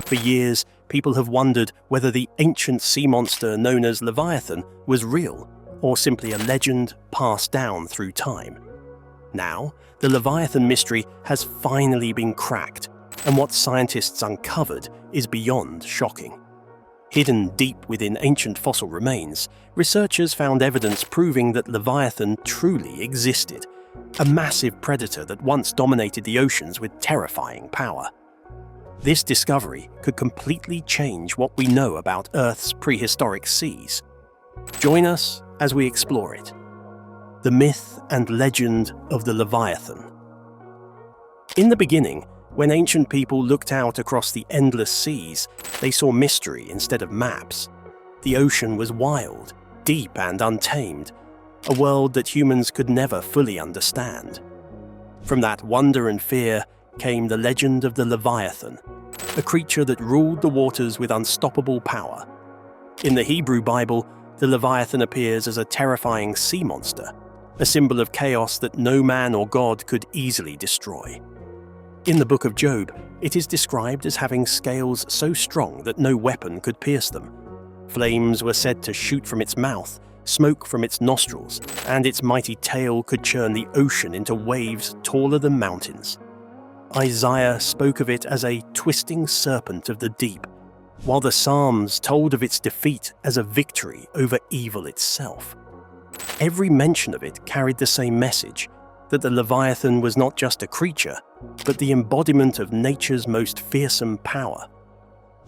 For years, people have wondered whether the ancient sea monster known as Leviathan was real or simply a legend passed down through time. Now, the Leviathan mystery has finally been cracked, and what scientists uncovered is beyond shocking. Hidden deep within ancient fossil remains, researchers found evidence proving that Leviathan truly existed, a massive predator that once dominated the oceans with terrifying power. This discovery could completely change what we know about Earth's prehistoric seas. Join us as we explore it. The myth and legend of the Leviathan. In the beginning, when ancient people looked out across the endless seas, they saw mystery instead of maps. The ocean was wild, deep and untamed, a world that humans could never fully understand. From that wonder and fear came the legend of the Leviathan, a creature that ruled the waters with unstoppable power. In the Hebrew Bible, the Leviathan appears as a terrifying sea monster, a symbol of chaos that no man or God could easily destroy. In the book of Job, it is described as having scales so strong that no weapon could pierce them. Flames were said to shoot from its mouth, smoke from its nostrils, and its mighty tail could churn the ocean into waves taller than mountains. Isaiah spoke of it as a twisting serpent of the deep, while the Psalms told of its defeat as a victory over evil itself. Every mention of it carried the same message, that the Leviathan was not just a creature, but the embodiment of nature's most fearsome power.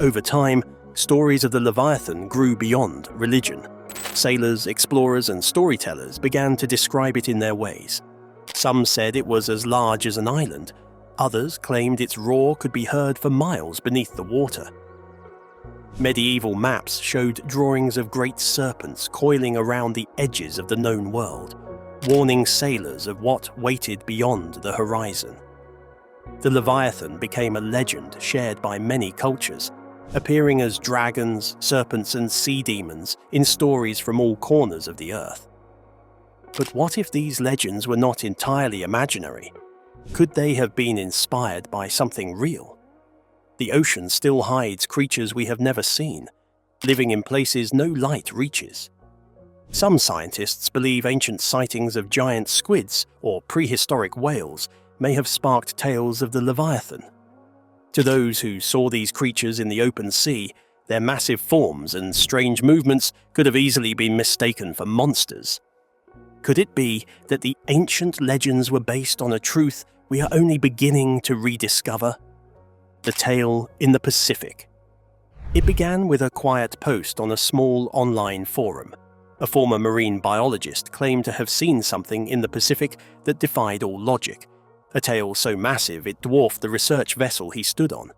Over time, stories of the Leviathan grew beyond religion. Sailors, explorers, and storytellers began to describe it in their ways. Some said it was as large as an island. Others claimed its roar could be heard for miles beneath the water. Medieval maps showed drawings of great serpents coiling around the edges of the known world, warning sailors of what waited beyond the horizon. The Leviathan became a legend shared by many cultures, appearing as dragons, serpents, and sea demons in stories from all corners of the earth. But what if these legends were not entirely imaginary? Could they have been inspired by something real? The ocean still hides creatures we have never seen, living in places no light reaches. Some scientists believe ancient sightings of giant squids or prehistoric whales may have sparked tales of the Leviathan. To those who saw these creatures in the open sea, their massive forms and strange movements could have easily been mistaken for monsters. Could it be that the ancient legends were based on a truth we are only beginning to rediscover? The tale in the Pacific. It began with a quiet post on a small online forum. A former marine biologist claimed to have seen something in the Pacific that defied all logic, a tale so massive it dwarfed the research vessel he stood on.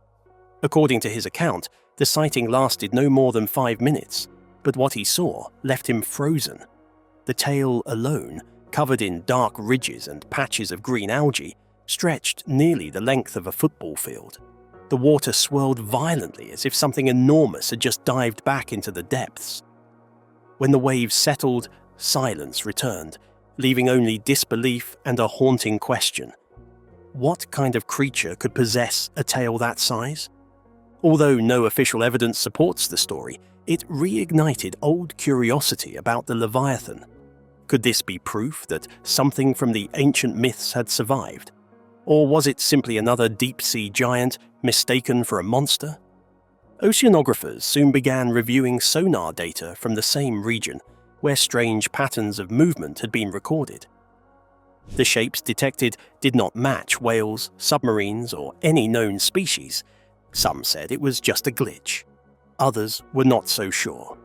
According to his account, the sighting lasted no more than 5 minutes, but what he saw left him frozen. The tail alone, covered in dark ridges and patches of green algae, stretched nearly the length of a football field. The water swirled violently as if something enormous had just dived back into the depths. When the waves settled, silence returned, leaving only disbelief and a haunting question. What kind of creature could possess a tail that size? Although no official evidence supports the story, it reignited old curiosity about the Leviathan. Could this be proof that something from the ancient myths had survived? Or was it simply another deep-sea giant mistaken for a monster? Oceanographers soon began reviewing sonar data from the same region, where strange patterns of movement had been recorded. The shapes detected did not match whales, submarines, or any known species. Some said it was just a glitch. Others were not so sure.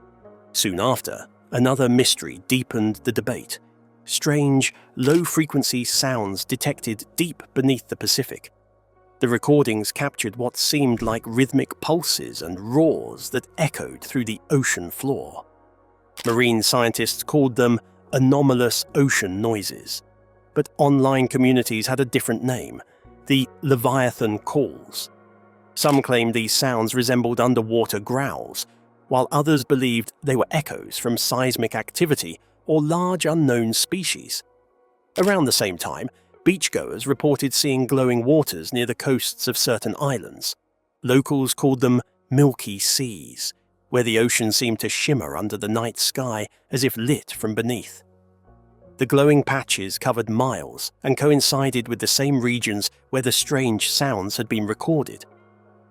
Soon after, another mystery deepened the debate. Strange, low-frequency sounds detected deep beneath the Pacific. The recordings captured what seemed like rhythmic pulses and roars that echoed through the ocean floor. Marine scientists called them anomalous ocean noises, but online communities had a different name, the Leviathan calls. Some claimed these sounds resembled underwater growls, while others believed they were echoes from seismic activity or large unknown species. Around the same time, beachgoers reported seeing glowing waters near the coasts of certain islands. Locals called them milky seas, where the ocean seemed to shimmer under the night sky as if lit from beneath. The glowing patches covered miles and coincided with the same regions where the strange sounds had been recorded.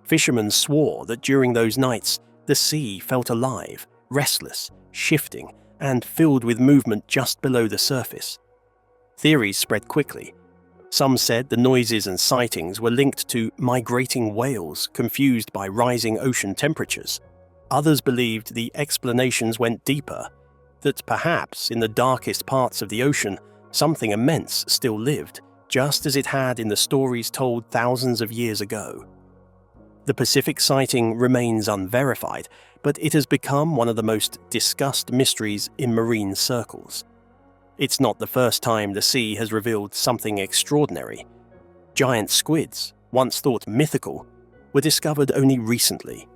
Fishermen swore that during those nights, the sea felt alive, restless, shifting, and filled with movement just below the surface. Theories spread quickly. Some said the noises and sightings were linked to migrating whales confused by rising ocean temperatures. Others believed the explanations went deeper, that perhaps in the darkest parts of the ocean, something immense still lived, just as it had in the stories told thousands of years ago. The Pacific sighting remains unverified, but it has become one of the most discussed mysteries in marine circles. It's not the first time the sea has revealed something extraordinary. Giant squids, once thought mythical, were discovered only recently.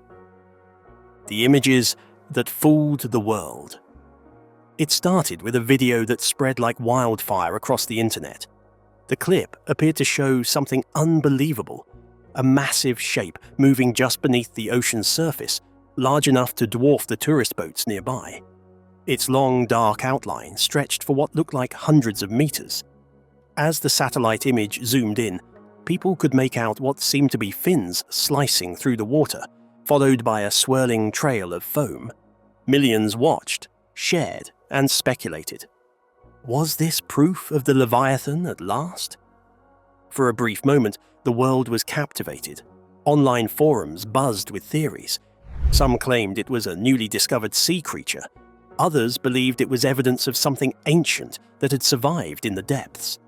The images that fooled the world. It started with a video that spread like wildfire across the internet. The clip appeared to show something unbelievable, a massive shape moving just beneath the ocean's surface, large enough to dwarf the tourist boats nearby. Its long, dark outline stretched for what looked like hundreds of meters. As the satellite image zoomed in, people could make out what seemed to be fins slicing through the water, followed by a swirling trail of foam. Millions watched, shared, and speculated. Was this proof of the Leviathan at last? For a brief moment, the world was captivated. Online forums buzzed with theories. Some claimed it was a newly discovered sea creature. Others believed it was evidence of something ancient that had survived in the depths.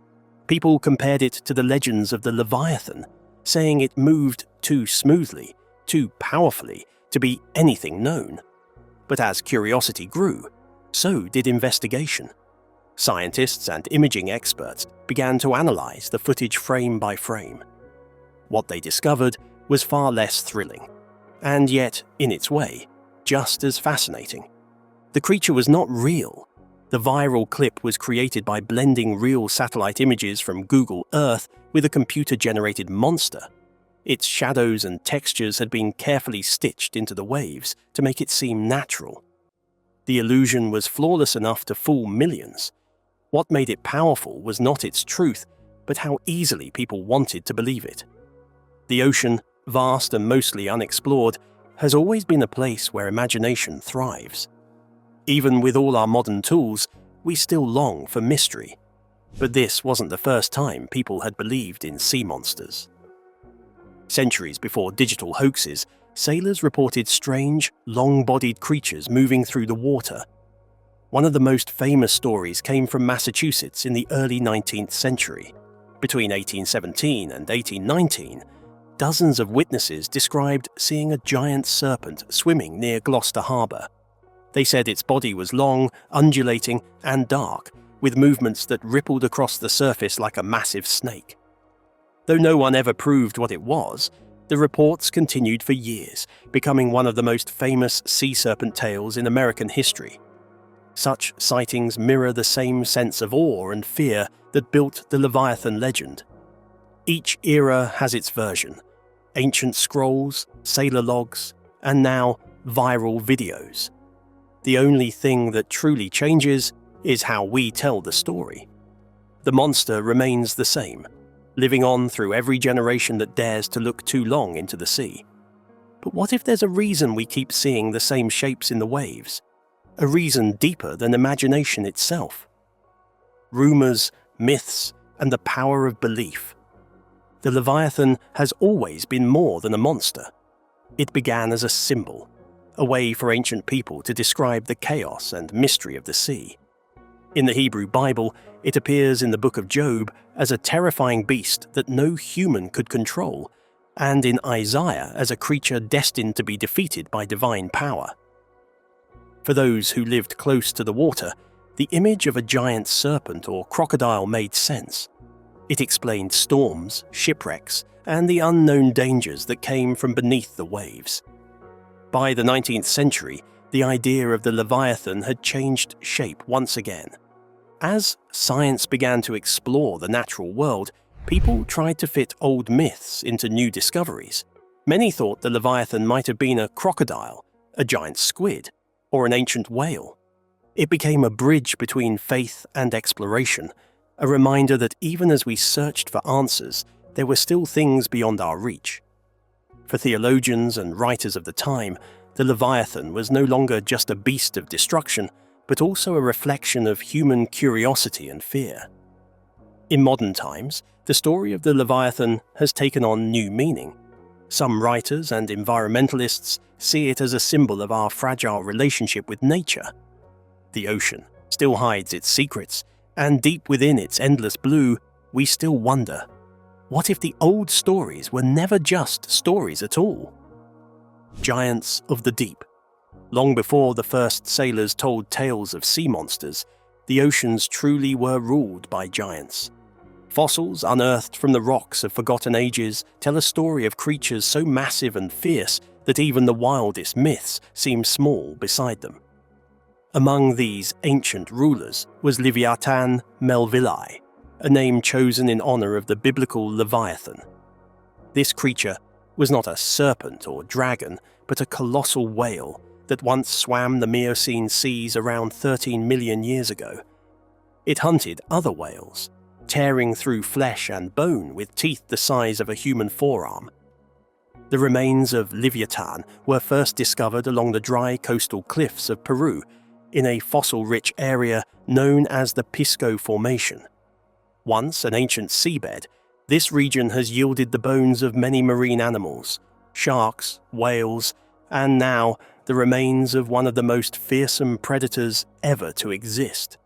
People compared it to the legends of the Leviathan, saying it moved too smoothly, too powerfully to be anything known. But as curiosity grew, so did investigation. Scientists and imaging experts began to analyze the footage frame by frame. What they discovered was far less thrilling, and yet, in its way, just as fascinating. The creature was not real. The viral clip was created by blending real satellite images from Google Earth with a computer-generated monster. Its shadows and textures had been carefully stitched into the waves to make it seem natural. The illusion was flawless enough to fool millions. What made it powerful was not its truth, but how easily people wanted to believe it. The ocean, vast and mostly unexplored, has always been a place where imagination thrives. Even with all our modern tools, we still long for mystery. But this wasn't the first time people had believed in sea monsters. Centuries before digital hoaxes, sailors reported strange, long-bodied creatures moving through the water. One of the most famous stories came from Massachusetts in the early 19th century. Between 1817 and 1819, dozens of witnesses described seeing a giant serpent swimming near Gloucester Harbour. They said its body was long, undulating, and dark, with movements that rippled across the surface like a massive snake. Though no one ever proved what it was, the reports continued for years, becoming one of the most famous sea serpent tales in American history. Such sightings mirror the same sense of awe and fear that built the Leviathan legend. Each era has its version: ancient scrolls, sailor logs, and now viral videos. The only thing that truly changes is how we tell the story. The monster remains the same, living on through every generation that dares to look too long into the sea. But what if there's a reason we keep seeing the same shapes in the waves? A reason deeper than imagination itself? Rumors, myths, and the power of belief. The Leviathan has always been more than a monster. It began as a symbol, a way for ancient people to describe the chaos and mystery of the sea. In the Hebrew Bible, it appears in the book of Job as a terrifying beast that no human could control, and in Isaiah as a creature destined to be defeated by divine power. For those who lived close to the water, the image of a giant serpent or crocodile made sense. It explained storms, shipwrecks, and the unknown dangers that came from beneath the waves. By the 19th century, the idea of the Leviathan had changed shape once again. As science began to explore the natural world, people tried to fit old myths into new discoveries. Many thought the Leviathan might have been a crocodile, a giant squid, or an ancient whale. It became a bridge between faith and exploration, a reminder that even as we searched for answers, there were still things beyond our reach. For theologians and writers of the time, the Leviathan was no longer just a beast of destruction, but also a reflection of human curiosity and fear. In modern times, the story of the Leviathan has taken on new meaning. Some writers and environmentalists see it as a symbol of our fragile relationship with nature. The ocean still hides its secrets, and deep within its endless blue, we still wonder, what if the old stories were never just stories at all? Giants of the deep. Long before the first sailors told tales of sea monsters, the oceans truly were ruled by giants. Fossils unearthed from the rocks of forgotten ages tell a story of creatures so massive and fierce that even the wildest myths seem small beside them. Among these ancient rulers was Leviathan Melvillei, a name chosen in honor of the biblical Leviathan. This creature was not a serpent or dragon, but a colossal whale that once swam the Miocene seas around 13 million years ago. It hunted other whales, tearing through flesh and bone with teeth the size of a human forearm. The remains of Leviathan were first discovered along the dry coastal cliffs of Peru, in a fossil-rich area known as the Pisco Formation. Once an ancient seabed, this region has yielded the bones of many marine animals, sharks, whales, and now the remains of one of the most fearsome predators ever to exist.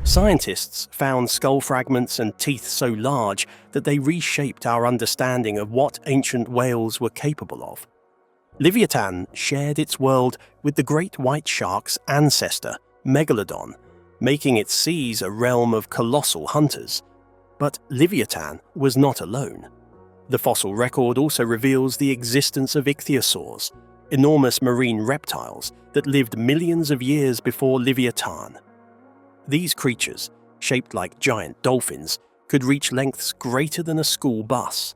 Scientists found skull fragments and teeth so large that they reshaped our understanding of what ancient whales were capable of. Leviathan shared its world with the great white shark's ancestor, Megalodon, making its seas a realm of colossal hunters. But Leviathan was not alone. The fossil record also reveals the existence of ichthyosaurs, enormous marine reptiles that lived millions of years before Leviathan. These creatures, shaped like giant dolphins, could reach lengths greater than a school bus.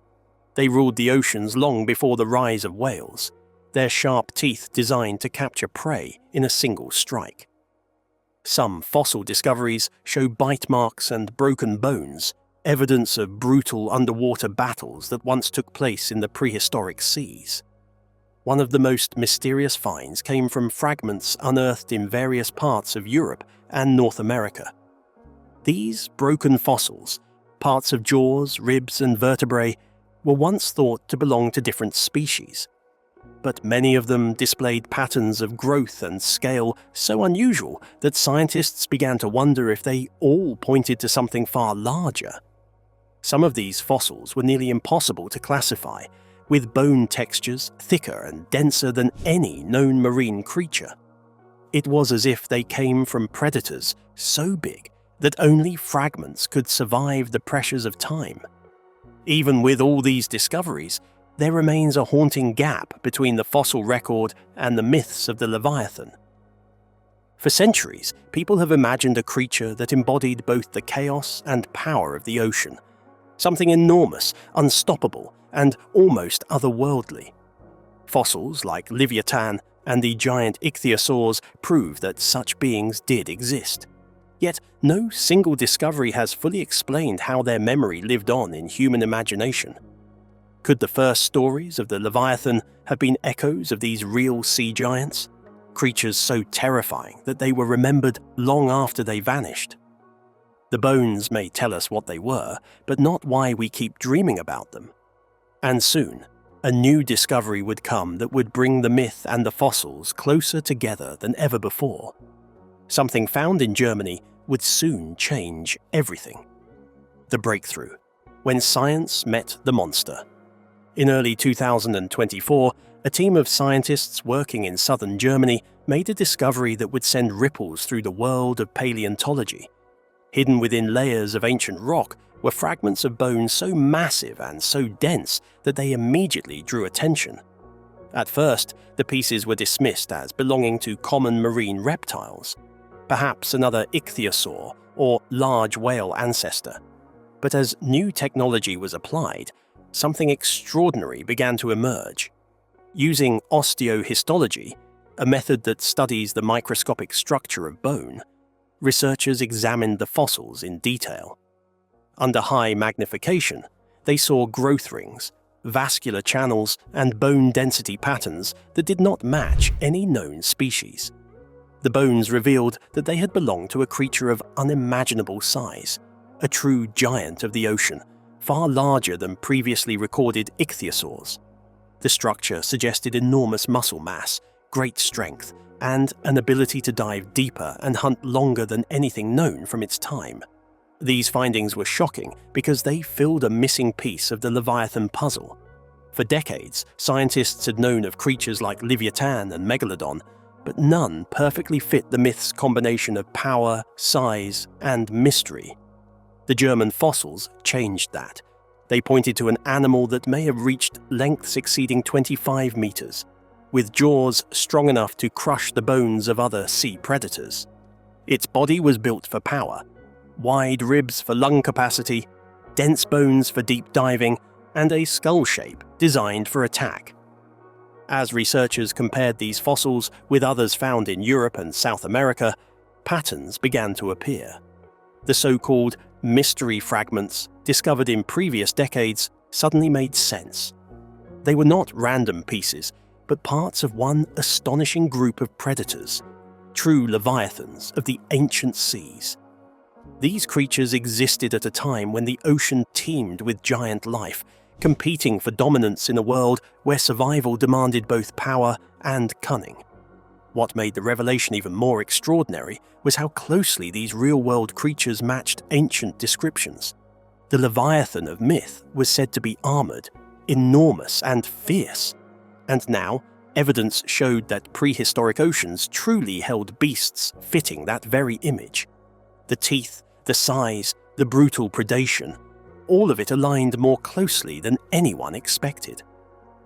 They ruled the oceans long before the rise of whales, their sharp teeth designed to capture prey in a single strike. Some fossil discoveries show bite marks and broken bones, evidence of brutal underwater battles that once took place in the prehistoric seas. One of the most mysterious finds came from fragments unearthed in various parts of Europe and North America. These broken fossils, parts of jaws, ribs, and vertebrae, were once thought to belong to different species. But many of them displayed patterns of growth and scale so unusual that scientists began to wonder if they all pointed to something far larger. Some of these fossils were nearly impossible to classify, with bone textures thicker and denser than any known marine creature. It was as if they came from predators so big that only fragments could survive the pressures of time. Even with all these discoveries, there remains a haunting gap between the fossil record and the myths of the Leviathan. For centuries, people have imagined a creature that embodied both the chaos and power of the ocean, something enormous, unstoppable, and almost otherworldly. Fossils like Leviathan and the giant ichthyosaurs prove that such beings did exist. Yet no single discovery has fully explained how their memory lived on in human imagination. Could the first stories of the Leviathan have been echoes of these real sea giants? Creatures so terrifying that they were remembered long after they vanished. The bones may tell us what they were, but not why we keep dreaming about them. And soon, a new discovery would come that would bring the myth and the fossils closer together than ever before. Something found in Germany would soon change everything. The breakthrough, when science met the monster. In early 2024, a team of scientists working in southern Germany made a discovery that would send ripples through the world of paleontology. Hidden within layers of ancient rock were fragments of bone so massive and so dense that they immediately drew attention. At first, the pieces were dismissed as belonging to common marine reptiles, perhaps another ichthyosaur or large whale ancestor. But as new technology was applied, something extraordinary began to emerge. Using osteohistology, a method that studies the microscopic structure of bone, researchers examined the fossils in detail. Under high magnification, they saw growth rings, vascular channels, and bone density patterns that did not match any known species. The bones revealed that they had belonged to a creature of unimaginable size, a true giant of the ocean, far larger than previously recorded ichthyosaurs. The structure suggested enormous muscle mass, great strength, and an ability to dive deeper and hunt longer than anything known from its time. These findings were shocking because they filled a missing piece of the Leviathan puzzle. For decades, scientists had known of creatures like Leviathan and Megalodon, but none perfectly fit the myth's combination of power, size, and mystery. The German fossils changed that. They pointed to an animal that may have reached lengths exceeding 25 meters, with jaws strong enough to crush the bones of other sea predators. Its body was built for power, wide ribs for lung capacity, dense bones for deep diving, and a skull shape designed for attack. As researchers compared these fossils with others found in Europe and South America, patterns began to appear. The so-called mystery fragments discovered in previous decades suddenly made sense. They were not random pieces, but parts of one astonishing group of predators, true leviathans of the ancient seas. These creatures existed at a time when the ocean teemed with giant life, competing for dominance in a world where survival demanded both power and cunning. What made the revelation even more extraordinary was how closely these real-world creatures matched ancient descriptions. The Leviathan of myth was said to be armored, enormous, and fierce. And now, evidence showed that prehistoric oceans truly held beasts fitting that very image. The teeth, the size, the brutal predation, all of it aligned more closely than anyone expected.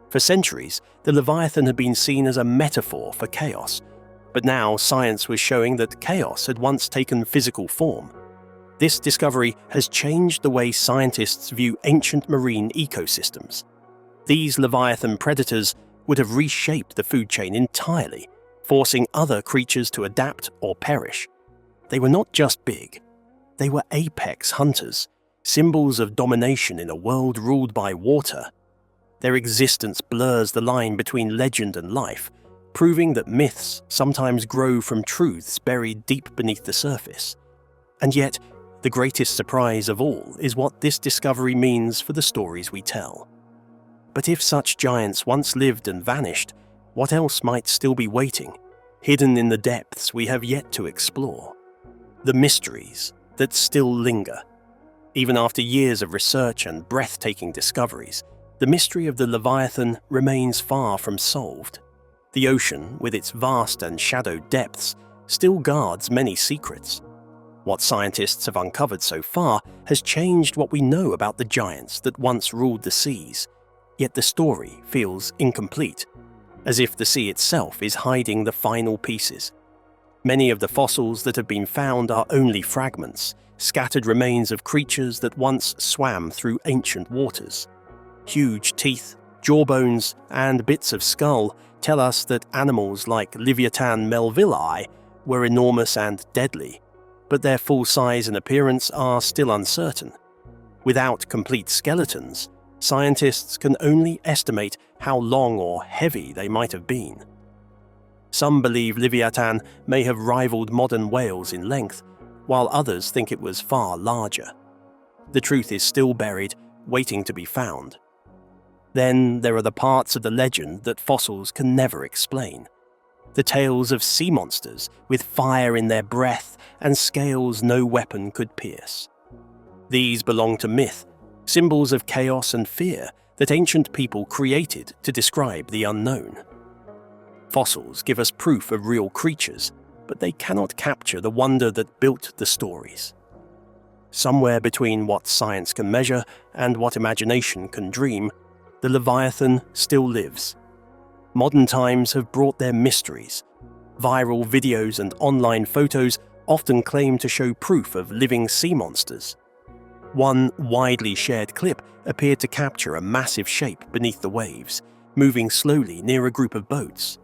For centuries, the Leviathan had been seen as a metaphor for chaos, but now science was showing that chaos had once taken physical form. This discovery has changed the way scientists view ancient marine ecosystems. These Leviathan predators would have reshaped the food chain entirely, forcing other creatures to adapt or perish. They were not just big. They were apex hunters, symbols of domination in a world ruled by water. Their existence blurs the line between legend and life, proving that myths sometimes grow from truths buried deep beneath the surface. And yet, the greatest surprise of all is what this discovery means for the stories we tell. But if such giants once lived and vanished, what else might still be waiting, hidden in the depths we have yet to explore? The mysteries that still linger. Even after years of research and breathtaking discoveries, the mystery of the Leviathan remains far from solved. The ocean, with its vast and shadowed depths, still guards many secrets. What scientists have uncovered so far has changed what we know about the giants that once ruled the seas, yet the story feels incomplete, as if the sea itself is hiding the final pieces. Many of the fossils that have been found are only fragments, scattered remains of creatures that once swam through ancient waters. Huge teeth, jawbones, and bits of skull tell us that animals like Leviathan melvillei were enormous and deadly, but their full size and appearance are still uncertain. Without complete skeletons, scientists can only estimate how long or heavy they might have been. Some believe Leviathan may have rivaled modern whales in length, while others think it was far larger. The truth is still buried, waiting to be found. Then there are the parts of the legend that fossils can never explain. The tales of sea monsters with fire in their breath and scales no weapon could pierce. These belong to myth, symbols of chaos and fear that ancient people created to describe the unknown. Fossils give us proof of real creatures, but they cannot capture the wonder that built the stories. Somewhere between what science can measure and what imagination can dream, the Leviathan still lives. Modern times have brought their mysteries. Viral videos and online photos often claim to show proof of living sea monsters. One widely shared clip appeared to capture a massive shape beneath the waves, moving slowly near a group of boats.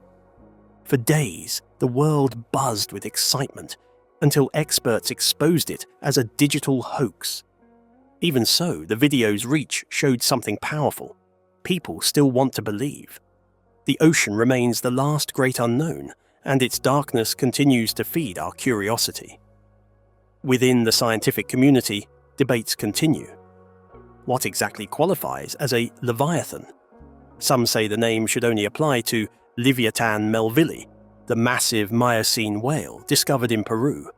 For days, the world buzzed with excitement until experts exposed it as a digital hoax. Even so, the video's reach showed something powerful. People still want to believe. The ocean remains the last great unknown, and its darkness continues to feed our curiosity. Within the scientific community, debates continue. What exactly qualifies as a Leviathan? Some say the name should only apply to Leviathan melvilli, the massive Miocene whale discovered in Peru.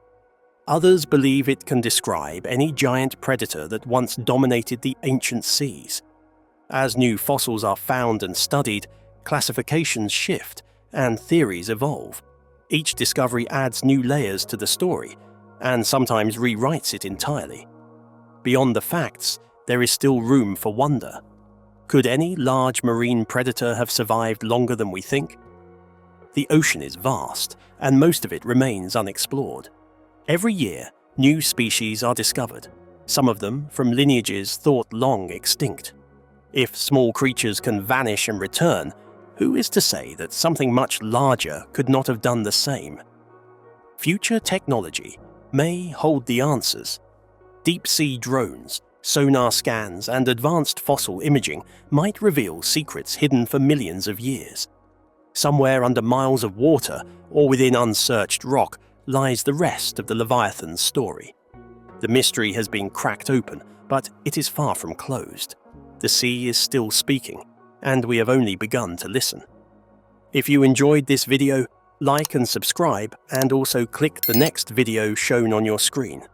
Others believe it can describe any giant predator that once dominated the ancient seas. As new fossils are found and studied, classifications shift and theories evolve. Each discovery adds new layers to the story, and sometimes rewrites it entirely. Beyond the facts, there is still room for wonder. Could any large marine predator have survived longer than we think? The ocean is vast, and most of it remains unexplored. Every year, new species are discovered, some of them from lineages thought long extinct. If small creatures can vanish and return, who is to say that something much larger could not have done the same? Future technology may hold the answers. Deep-sea drones, sonar scans, and advanced fossil imaging might reveal secrets hidden for millions of years. Somewhere under miles of water or within unsearched rock lies the rest of the Leviathan's story. The mystery has been cracked open, but it is far from closed. The sea is still speaking, and we have only begun to listen. If you enjoyed this video, like and subscribe, and also click the next video shown on your screen.